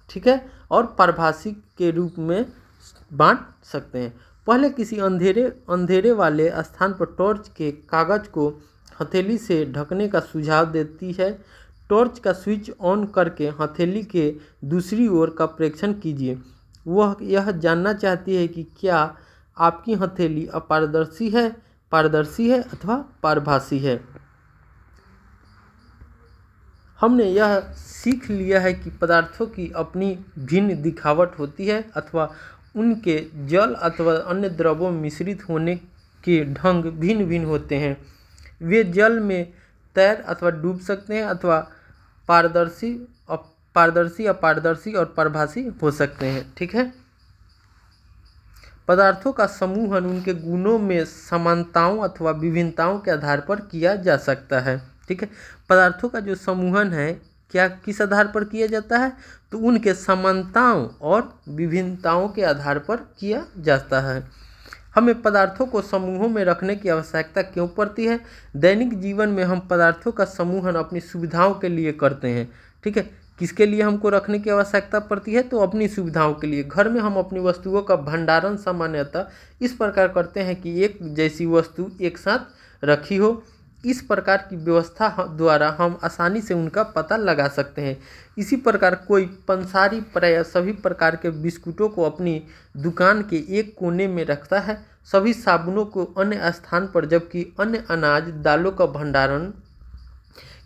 ठीक है, और पारभासी के रूप में बांट सकते हैं। पहले किसी अंधेरे वाले स्थान पर टॉर्च के कागज को हथेली से ढकने का सुझाव देती है। टॉर्च का स्विच ऑन करके हथेली के दूसरी ओर का प्रेक्षण कीजिए। वह यह जानना चाहती है कि क्या आपकी हथेली अपारदर्शी है, पारदर्शी है अथवा पारभासी है। हमने यह सीख लिया है कि पदार्थों की अपनी भिन्न दिखावट होती है अथवा उनके जल अथवा अन्य द्रवों में मिश्रित होने के ढंग भिन्न भिन्न होते हैं। वे जल में तैर अथवा डूब सकते हैं अथवा पारदर्शी, अपारदर्शी और पारभासी हो सकते हैं। ठीक है, पदार्थों का समूहन उनके गुणों में समानताओं अथवा विभिन्नताओं के आधार पर किया जा सकता है। ठीक है, पदार्थों का जो समूहन है क्या किस आधार पर किया जाता है? तो उनके समानताओं और विभिन्नताओं के आधार पर किया जाता है। हमें पदार्थों को समूहों में रखने की आवश्यकता क्यों पड़ती है? दैनिक जीवन में हम पदार्थों का समूहन अपनी सुविधाओं के लिए करते हैं। ठीक है, किसके लिए हमको रखने की आवश्यकता पड़ती है? तो अपनी सुविधाओं के लिए। घर में हम अपनी वस्तुओं का भंडारण सामान्यतः इस प्रकार करते हैं कि एक जैसी वस्तु एक साथ रखी हो। इस प्रकार की व्यवस्था द्वारा हम आसानी से उनका पता लगा सकते हैं। इसी प्रकार कोई पंसारी प्रायः सभी प्रकार के बिस्कुटों को अपनी दुकान के एक कोने में रखता है, सभी साबुनों को अन्य स्थान पर, जबकि अन्य अनाज दालों का भंडारण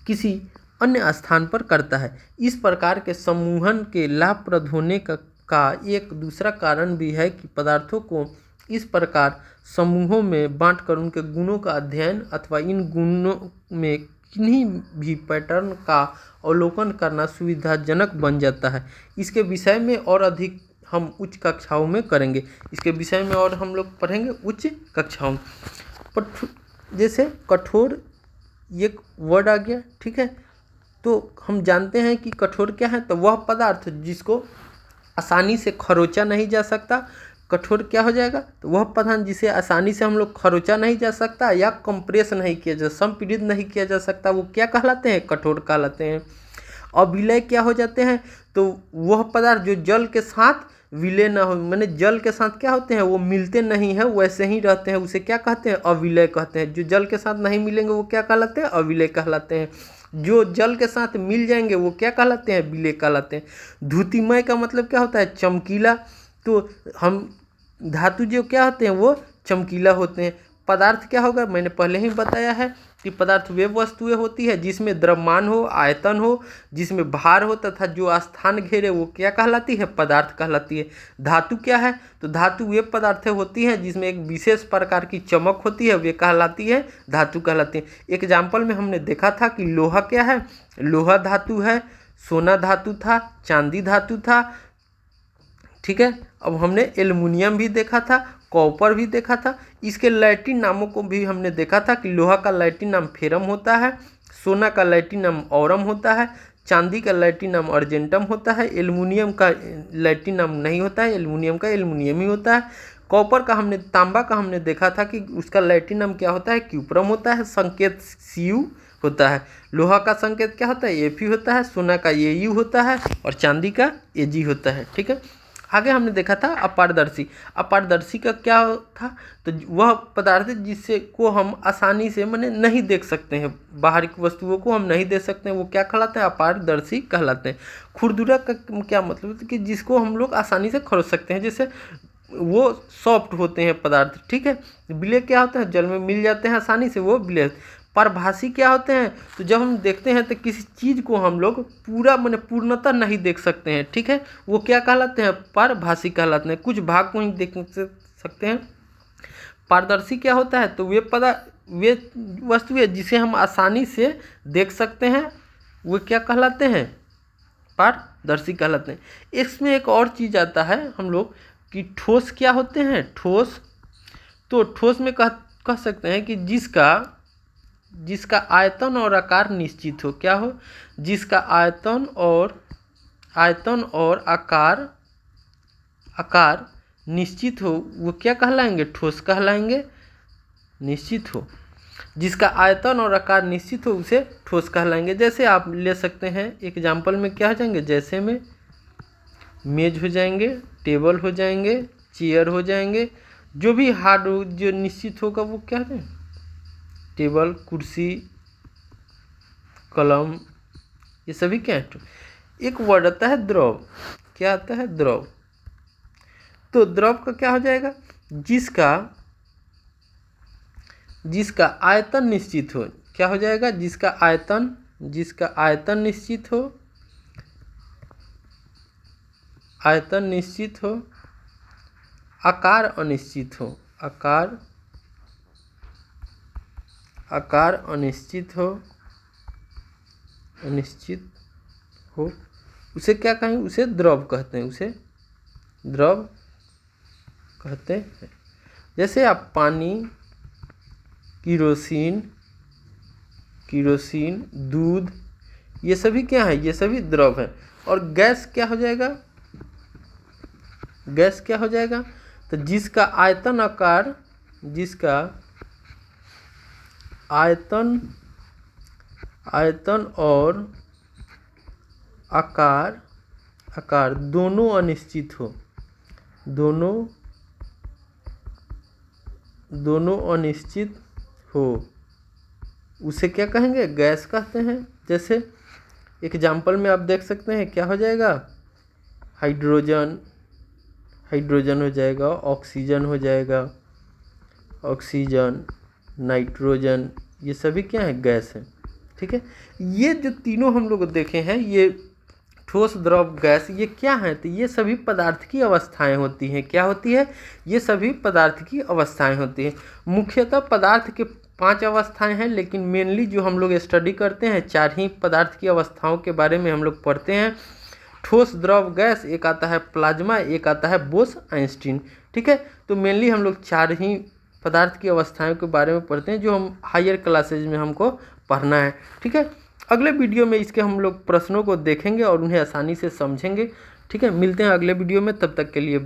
किसी अन्य स्थान पर करता है। इस प्रकार के समूहन के लाभप्रद होने का एक दूसरा कारण भी है कि पदार्थों को इस प्रकार समूहों में बांटकर उनके गुणों का अध्ययन अथवा इन गुणों में किन्हीं भी पैटर्न का अवलोकन करना सुविधाजनक बन जाता है। इसके विषय में और अधिक हम उच्च कक्षाओं में करेंगे। इसके विषय में और हम लोग पढ़ेंगे उच्च कक्षाओं पर। जैसे कठोर एक वर्ड आ गया। ठीक है, तो हम जानते हैं कि कठोर क्या है? तो वह पदार्थ जिसको आसानी से खरोचा नहीं जा सकता। कठोर क्या हो जाएगा? तो वह पदार्थ जिसे आसानी से हम लोग खरोचा नहीं जा सकता या कंप्रेस नहीं किया जा, संपीड़ित नहीं किया जा सकता, वो क्या कहलाते हैं? कठोर कहलाते हैं। और विलय क्या हो जाते हैं? तो वह पदार्थ जो जल के साथ विलय ना हो, माने जल के साथ क्या होते हैं? वो मिलते नहीं हैं, वैसे ही रहते हैं, उसे क्या कहते हैं? अविलय कहते हैं। जो जल के साथ नहीं मिलेंगे वो क्या कहलाते हैं? अविलय कहलाते हैं। जो जल के साथ मिल जाएंगे वो क्या कहलाते हैं? विलय कहलाते हैं। धुतिमय का मतलब क्या होता है? चमकीला। तो हम धातु जो क्या होते हैं वो चमकीला होते हैं। पदार्थ क्या होगा? मैंने पहले ही बताया है कि पदार्थ वे वस्तुएं होती है जिसमें द्रव्यमान हो, आयतन हो, जिसमें भार हो तथा जो स्थान घेरे, वो क्या कहलाती है? पदार्थ कहलाती है। धातु क्या है? तो धातु वे पदार्थ होती हैं जिसमें एक विशेष प्रकार की चमक होती है, वे कहलाती है धातु कहलाती है। एग्जाम्पल में हमने देखा था कि लोहा क्या है? लोहा धातु है, सोना धातु था, चांदी धातु था। ठीक है, अब हमने एल्युमिनियम भी देखा था, कॉपर भी देखा था। इसके लैटिन नामों को भी हमने देखा था कि लोहा का लैटिन नाम फेरम होता है, सोना का लैटिन नाम औरम होता है, चांदी का लैटिन नाम अर्जेंटम होता है, एल्युमिनियम का लैटिन नाम नहीं होता है, एल्युमिनियम का एल्युमिनियम ही होता है। कॉपर का हमने, तांबा का हमने देखा था कि उसका लैटिन नाम क्या होता है? क्यूप्रम होता है, संकेत Cu होता है। लोहा का संकेत क्या होता है? Fe होता है, सोना का Au होता है और चांदी का Ag होता है। ठीक है, आगे हमने देखा था अपारदर्शी। अपारदर्शी का क्या था, तो वह पदार्थ जिससे को हम आसानी से माने नहीं देख सकते हैं, बाहर की वस्तुओं को हम नहीं देख सकते हैं, वो क्या कहलाते हैं, अपारदर्शी कहलाते हैं। खुरदुरा का क्या मतलब है कि जिसको हम लोग आसानी से खरीद सकते हैं, जैसे वो सॉफ्ट होते हैं पदार्थ, ठीक है। विलेय क्या होता है, जल में मिल जाते हैं आसानी से, वो विलेय। परभाषी क्या होते हैं, तो जब हम देखते हैं तो किसी चीज़ को हम लोग पूरा माने पूर्णतः नहीं देख सकते हैं, ठीक है, वो क्या कहलाते हैं, परभाषी कहलाते हैं, कुछ भाग को ही देख सकते हैं। पारदर्शी क्या होता है, तो वे वस्तु है जिसे हम आसानी से देख सकते हैं, वो क्या कहलाते हैं, पारदर्शी कहलाते हैं। इसमें एक और चीज़ आता है हम लोग कि ठोस क्या होते हैं, ठोस। तो ठोस में कह सकते हैं कि जिसका आयतन और आकार निश्चित हो, क्या हो, जिसका आयतन और आकार निश्चित हो, वो क्या कहलाएंगे, ठोस कहलाएंगे, निश्चित हो। जिसका आयतन और आकार निश्चित हो उसे ठोस कहलाएंगे। जैसे आप ले सकते हैं एग्जाम्पल में क्या हो जाएंगे, जैसे में मेज हो जाएंगे, टेबल हो जाएंगे, चेयर हो जाएंगे, जो भी हार्ड जो निश्चित होगा वो क्या है, टेबल, कुर्सी, कलम, ये सभी क्या है। एक वर्ड आता है द्रव, क्या आता है, द्रव। तो द्रव का क्या हो जाएगा, जिसका आयतन निश्चित हो, क्या हो जाएगा, जिसका आयतन निश्चित हो, आकार अनिश्चित हो, आकार अनिश्चित हो, उसे क्या कहेंगे, उसे द्रव कहते हैं, उसे द्रव कहते हैं। जैसे आप पानी, किरोसिन, दूध, ये सभी क्या है, ये सभी द्रव है। और गैस क्या हो जाएगा, तो जिसका आयतन और आकार दोनों अनिश्चित हो, दोनों अनिश्चित हो, उसे क्या कहेंगे, गैस कहते हैं। जैसे एग्जाम्पल में आप देख सकते हैं क्या हो जाएगा, हाइड्रोजन हो जाएगा, ऑक्सीजन हो जाएगा, नाइट्रोजन, ये सभी क्या है, गैस है, ठीक है। ये जो तीनों हम लोग देखे हैं, ये ठोस, द्रव, गैस, ये क्या है, तो ये सभी पदार्थ की अवस्थाएं होती हैं। क्या होती है, ये सभी पदार्थ की अवस्थाएं होती हैं। मुख्यतः पदार्थ के 5 अवस्थाएं हैं, लेकिन मेनली जो हम लोग स्टडी करते हैं 4 ही पदार्थ की अवस्थाओं के बारे में हम लोग पढ़ते हैं, ठोस, द्रव, गैस, एक आता है प्लाज्मा, एक आता है बोस-आइंस्टीन, ठीक है। तो मेनली हम लोग 4 ही पदार्थ की अवस्थाओं के बारे में पढ़ते हैं, जो हम हायर क्लासेज में हमको पढ़ना है, ठीक है। अगले वीडियो में इसके हम लोग प्रश्नों को देखेंगे और उन्हें आसानी से समझेंगे, ठीक है। मिलते हैं अगले वीडियो में, तब तक के लिए